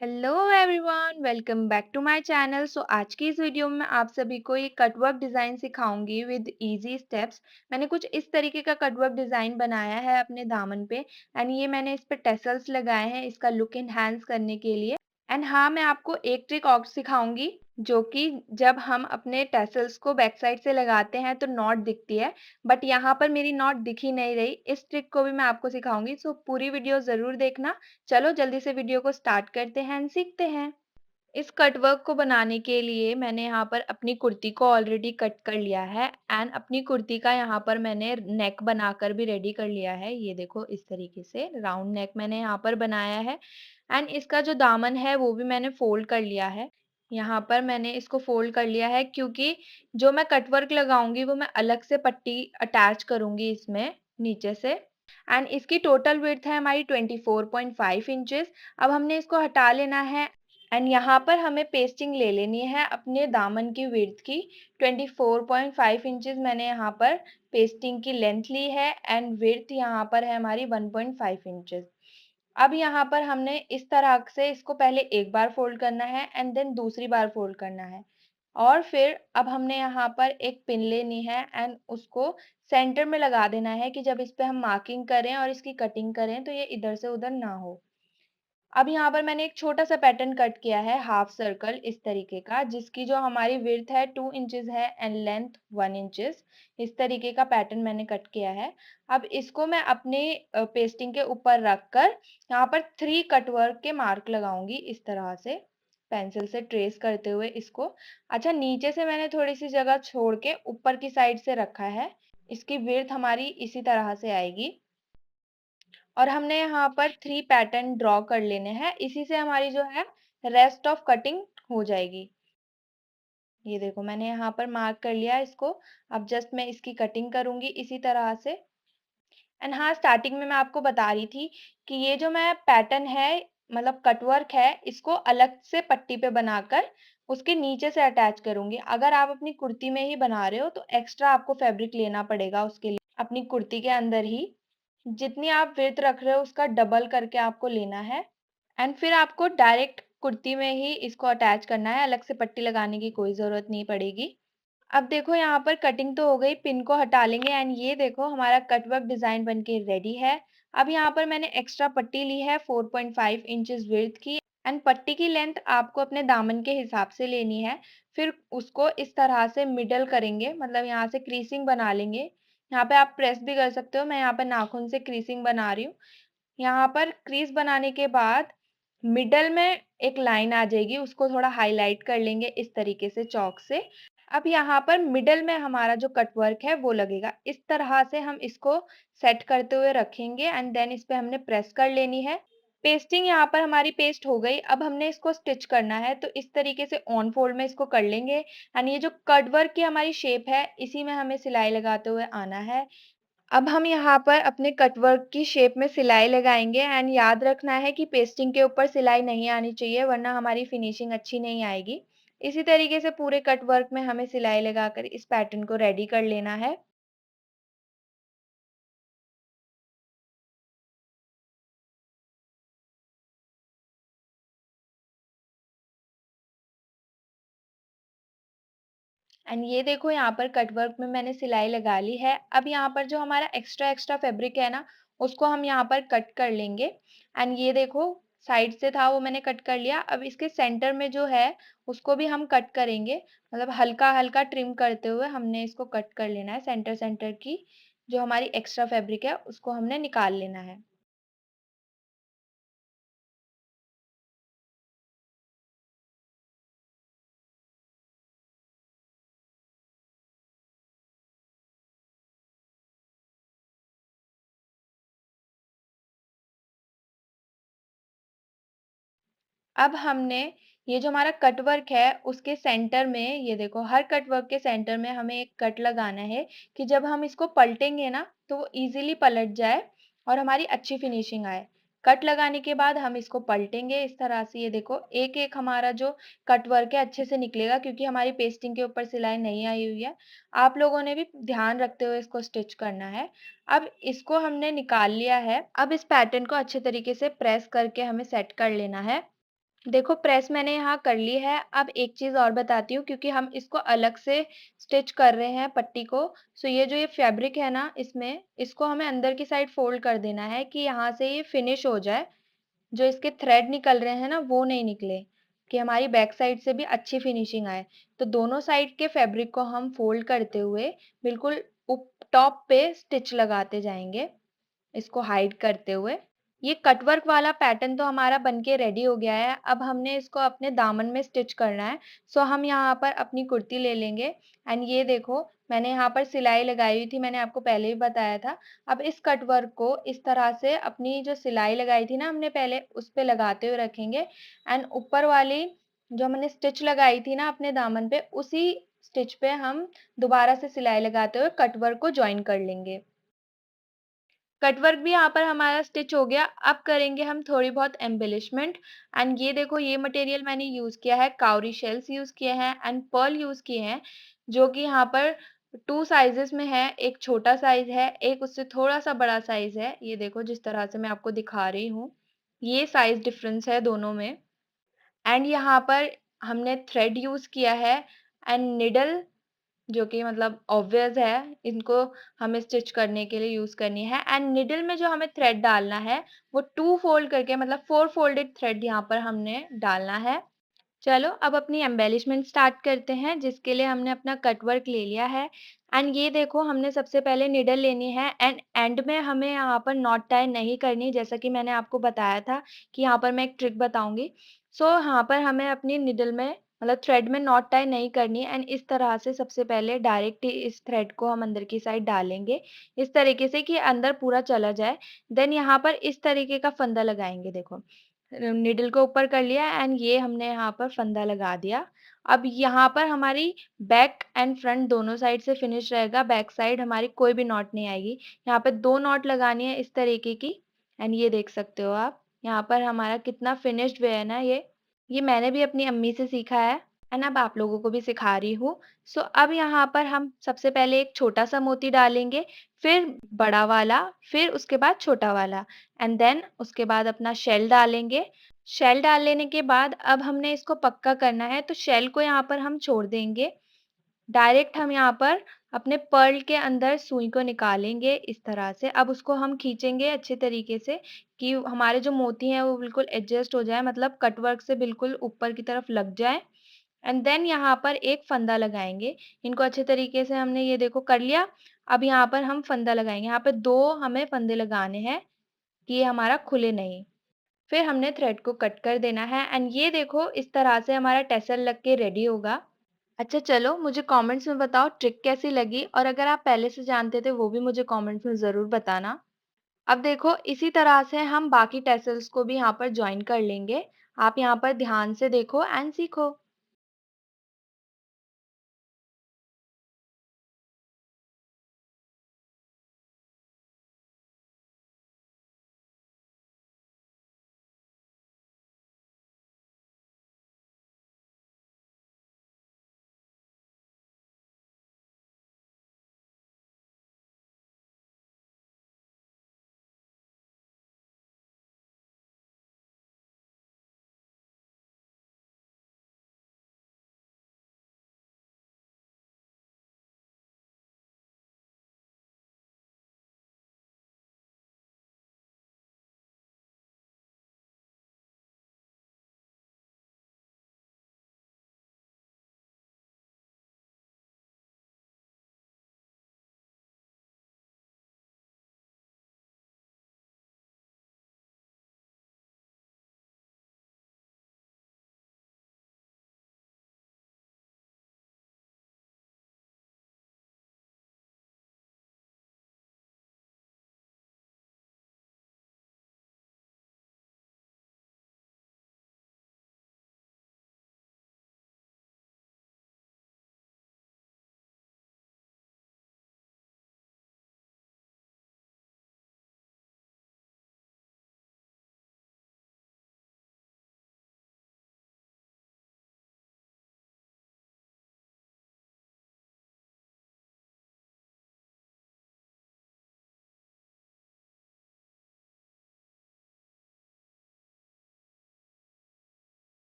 Hello everyone, welcome back to my channel. आज की इस वीडियो में आप सभी को ये कटवर्क डिज़ाइन सिखाऊंगी विद इजी स्टेप्स। मैंने कुछ इस तरीके का कटवर्क डिज़ाइन बनाया है अपने दामन पे एंड ये मैंने इस पे टेसल्स लगाए हैं इसका लुक एनहांस करने के लिए। एंड हाँ, मैं आपको एक ट्रिक और सिखाऊंगी जो कि जब हम अपने टेसल्स को बैक साइड से लगाते हैं तो नॉट दिखती है, बट यहाँ पर मेरी नॉट दिख ही नहीं रही। इस ट्रिक को भी मैं आपको सिखाऊंगी, सो पूरी वीडियो ज़रूर देखना। चलो जल्दी से वीडियो को स्टार्ट करते हैं एंड सीखते हैं। इस कट वर्क को बनाने के लिए मैंने यहाँ पर अपनी कुर्ती को ऑलरेडी कट कर लिया है एंड अपनी कुर्ती का यहाँ पर मैंने नेक बनाकर भी रेडी कर लिया है। ये देखो इस तरीके से राउंड नेक मैंने यहाँ पर बनाया है एंड इसका जो दामन है वो भी मैंने फोल्ड कर लिया है। यहाँ पर मैंने इसको फोल्ड कर लिया है क्योंकि जो मैं कट वर्क लगाऊंगी वो मैं अलग से पट्टी अटैच करूंगी इसमें नीचे से। एंड इसकी टोटल विड्थ है हमारी 24.5 इंचेस। अब हमने इसको हटा लेना है एंड यहाँ पर हमें पेस्टिंग ले लेनी है अपने दामन की विड्थ की। 24.5 इंचेस मैंने यहाँ पर पेस्टिंग की लेंथ ली है एंड विड्थ यहाँ पर है हमारी 1.5 इंचेस। अब यहाँ पर हमने इस तरह से इसको पहले एक बार फोल्ड करना है एंड देन दूसरी बार फोल्ड करना है और फिर अब हमने यहाँ पर एक पिन लेनी है एंड उसको सेंटर में लगा देना है कि जब इस पे हम मार्किंग करें और इसकी कटिंग करें तो ये इधर से उधर ना हो। अब यहाँ पर मैंने एक छोटा सा पैटर्न कट किया है हाफ सर्कल इस तरीके का, जिसकी जो हमारी विड्थ है 2 इंचेस है एंड लेंथ 1 इंचेस। इस तरीके का पैटर्न मैंने कट किया है। अब इसको मैं अपने पेस्टिंग के ऊपर रखकर यहाँ पर 3 कट वर्क के मार्क लगाऊंगी इस तरह से पेंसिल से ट्रेस करते हुए इसको। अच्छा, नीचे से मैंने थोड़ी सी जगह छोड़ के ऊपर की साइड से रखा है। इसकी विड्थ हमारी इसी तरह से आएगी और हमने यहाँ पर 3 पैटर्न ड्रॉ कर लेने हैं। इसी से हमारी जो है रेस्ट ऑफ कटिंग हो जाएगी। ये देखो मैंने यहाँ पर मार्क कर लिया इसको। अब जस्ट मैं इसकी कटिंग करूंगी इसी तरह से। एंड हाँ, स्टार्टिंग में मैं आपको बता रही थी कि ये जो मैं पैटर्न है मतलब कटवर्क है इसको अलग से पट्टी पे बनाकर उसके नीचे से अटैच करूंगी। अगर आप अपनी कुर्ती में ही बना रहे हो तो एक्स्ट्रा आपको फैब्रिक लेना पड़ेगा उसके लिए अपनी कुर्ती के अंदर ही। जितनी आप विड्थ रख रहे हो उसका डबल करके आपको लेना है एंड फिर आपको डायरेक्ट कुर्ती में ही इसको अटैच करना है, अलग से पट्टी लगाने की कोई ज़रूरत नहीं पड़ेगी। अब देखो यहाँ पर कटिंग तो हो गई, पिन को हटा लेंगे एंड ये देखो हमारा कटवर्क डिज़ाइन बनके रेडी है। अब यहाँ पर मैंने एक्स्ट्रा पट्टी ली है 4.5 इंचेस विड्थ की एंड पट्टी की लेंथ आपको अपने दामन के हिसाब से लेनी है। फिर उसको इस तरह से मिडल करेंगे, मतलब यहाँ से क्रीसिंग बना लेंगे। यहाँ पे आप प्रेस भी कर सकते हो, मैं यहाँ पर नाखून से क्रीसिंग बना रही हूँ। यहाँ पर क्रीज बनाने के बाद मिडल में एक लाइन आ जाएगी, उसको थोड़ा हाईलाइट कर लेंगे इस तरीके से चौक से। अब यहाँ पर मिडल में हमारा जो कट वर्क है वो लगेगा। इस तरह से हम इसको सेट करते हुए रखेंगे एंड देन इस पे हमने प्रेस कर लेनी है। पेस्टिंग यहाँ पर हमारी पेस्ट हो गई। अब हमने इसको स्टिच करना है तो इस तरीके से ऑन फोल्ड में इसको कर लेंगे एंड ये जो कट वर्क की हमारी शेप है इसी में हमें सिलाई लगाते हुए आना है। अब हम यहाँ पर अपने कटवर्क की शेप में सिलाई लगाएंगे एंड याद रखना है कि पेस्टिंग के ऊपर सिलाई नहीं आनी चाहिए वरना हमारी फिनिशिंग अच्छी नहीं आएगी। इसी तरीके से पूरे कटवर्क में हमें सिलाई लगाकर इस पैटर्न को रेडी कर लेना है। एंड ये देखो यहाँ पर कटवर्क में मैंने सिलाई लगा ली है। अब यहाँ पर जो हमारा एक्स्ट्रा एक्स्ट्रा फैब्रिक है ना उसको हम यहाँ पर कट कर लेंगे एंड ये देखो साइड से था वो मैंने कट कर लिया। अब इसके सेंटर में जो है उसको भी हम कट करेंगे, मतलब हल्का हल्का ट्रिम करते हुए हमने इसको कट कर लेना है। सेंटर सेंटर की जो हमारी एक्स्ट्रा फैब्रिक है उसको हमने निकाल लेना है। अब हमने ये जो हमारा कट वर्क है उसके सेंटर में ये देखो हर कट वर्क के सेंटर में हमें एक कट लगाना है कि जब हम इसको पलटेंगे ना तो वो इजीली पलट जाए और हमारी अच्छी फिनिशिंग आए। कट लगाने के बाद हम इसको पलटेंगे इस तरह से। ये देखो एक एक हमारा जो कट वर्क है अच्छे से निकलेगा क्योंकि हमारी पेस्टिंग के ऊपर सिलाई नहीं आई हुई है। आप लोगों ने भी ध्यान रखते हुए इसको स्टिच करना है। अब इसको हमने निकाल लिया है। अब इस पैटर्न को अच्छे तरीके से प्रेस करके हमें सेट कर लेना है। देखो प्रेस मैंने यहाँ कर ली है। अब एक चीज़ और बताती हूँ, क्योंकि हम इसको अलग से स्टिच कर रहे हैं पट्टी को। सो ये जो ये फैब्रिक है ना, इसमें इसको हमें अंदर की साइड फोल्ड कर देना है कि यहाँ से ये फिनिश हो जाए। जो इसके थ्रेड निकल रहे हैं ना, वो नहीं निकले, कि हमारी बैक साइड से भी अच्छी फिनिशिंग आए। तो दोनों साइड के फैब्रिक को हम फोल्ड करते हुए बिल्कुल टॉप पे स्टिच लगाते जाएंगे, इसको हाइड करते हुए। ये कटवर्क वाला पैटर्न तो हमारा बनके रेडी हो गया है। अब हमने इसको अपने दामन में स्टिच करना है। सो हम यहाँ पर अपनी कुर्ती ले लेंगे एंड ये देखो मैंने यहाँ पर सिलाई लगाई हुई थी, मैंने आपको पहले भी बताया था। अब इस कटवर्क को इस तरह से अपनी जो सिलाई लगाई थी ना हमने पहले, उस पे लगाते हुए रखेंगे एंड ऊपर वाली जो हमने स्टिच लगाई थी ना अपने दामन पे, उसी स्टिच पे हम दोबारा से सिलाई लगाते हुए कटवर्क को ज्वाइन कर लेंगे। कटवर्क भी यहाँ पर हमारा स्टिच हो गया। अब करेंगे हम थोड़ी बहुत एम्बेलिशमेंट एंड ये देखो ये मटेरियल मैंने यूज किया है, काउरी शेल्स यूज किए हैं एंड पर्ल यूज किए हैं, जो कि यहाँ पर टू साइजेस में है। एक छोटा साइज है, एक उससे थोड़ा सा बड़ा साइज है। ये देखो जिस तरह से मैं आपको दिखा रही हूँ, ये साइज डिफरेंस है दोनों में। एंड यहाँ पर हमने थ्रेड यूज किया है एंड निडल, जो कि मतलब ऑब्वियस है, इनको हमें स्टिच करने के लिए यूज करनी है। एंड निडल में जो हमें थ्रेड डालना है वो टू फोल्ड करके, मतलब फोर फोल्डेड थ्रेड यहाँ पर हमने डालना है। चलो अब अपनी एम्बेलिशमेंट स्टार्ट करते हैं, जिसके लिए हमने अपना कट वर्क ले लिया है। एंड ये देखो हमने सबसे पहले निडल लेनी है एंड एंड में हमें यहाँ पर नॉट टाई नहीं करनी, जैसा कि मैंने आपको बताया था कि यहाँ पर मैं एक ट्रिक बताऊंगी। सो यहाँ पर हमें अपनी निडल में मतलब थ्रेड में नॉट टाई नहीं करनी एंड इस तरह से सबसे पहले डायरेक्ट ही इस थ्रेड को हम अंदर की साइड डालेंगे, इस तरीके से कि अंदर पूरा चला जाए। देन यहाँ पर इस तरीके का फंदा लगाएंगे। देखो निडल को ऊपर कर लिया एंड ये हमने यहाँ पर फंदा लगा दिया। अब यहाँ पर हमारी बैक एंड फ्रंट दोनों साइड से फिनिश रहेगा, बैक साइड हमारी कोई भी नॉट नहीं आएगी। यहाँ पे दो नॉट लगानी है इस तरीके की एंड ये देख सकते हो आप यहाँ पर हमारा कितना फिनिश्ड वे है ना। ये मैंने भी अपनी अम्मी से सीखा है एंड अब आप लोगों को भी सिखा रही हूँ। सो अब यहाँ पर हम सबसे पहले एक छोटा सा मोती डालेंगे, फिर बड़ा वाला, फिर उसके बाद छोटा वाला एंड देन उसके बाद अपना शेल डालेंगे। शेल डाल लेने के बाद अब हमने इसको पक्का करना है, तो शेल को यहाँ पर हम छोड़ देंगे। डायरेक्ट हम यहाँ पर अपने पर्ल के अंदर सुई को निकालेंगे इस तरह से। अब उसको हम खींचेंगे अच्छे तरीके से कि हमारे जो मोती हैं वो बिल्कुल एडजस्ट हो जाए, मतलब कटवर्क से बिल्कुल ऊपर की तरफ लग जाए। एंड देन यहाँ पर एक फंदा लगाएंगे। इनको अच्छे तरीके से हमने ये देखो कर लिया। अब यहाँ पर हम फंदा लगाएंगे, यहाँ पे दो हमें फंदे लगाने हैं कि ये हमारा खुले नहीं। फिर हमने थ्रेड को कट कर देना है एंड ये देखो इस तरह से हमारा टेसल लग के रेडी होगा। अच्छा चलो मुझे कमेंट्स में बताओ ट्रिक कैसी लगी, और अगर आप पहले से जानते थे वो भी मुझे कमेंट्स में ज़रूर बताना। अब देखो इसी तरह से हम बाकी टेसल्स को भी यहाँ पर ज्वाइन कर लेंगे। आप यहाँ पर ध्यान से देखो एंड सीखो।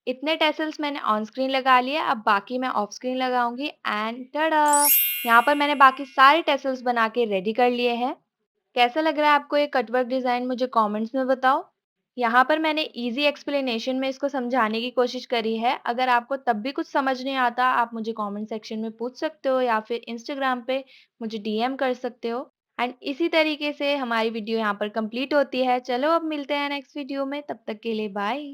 इतने टेसल्स मैंने ऑन स्क्रीन लगा लिए, अब बाकी मैं ऑफ स्क्रीन लगाऊँगी एंड टाडा! यहाँ पर मैंने बाकी सारे टेसल्स बना के रेडी कर लिए हैं। कैसा लग रहा है आपको ये कटवर्क डिज़ाइन मुझे कमेंट्स में बताओ। यहाँ पर मैंने ईज़ी एक्सप्लेनेशन में इसको समझाने की कोशिश करी है। अगर आपको तब भी कुछ समझ नहीं आता, आप मुझे कमेंट सेक्शन में पूछ सकते हो या फिर इंस्टाग्राम पे मुझे डीएम कर सकते हो। एंड इसी तरीके से हमारी वीडियो यहाँ पर कंप्लीट होती है। चलो अब मिलते हैं नेक्स्ट वीडियो में, तब तक के लिए बाय।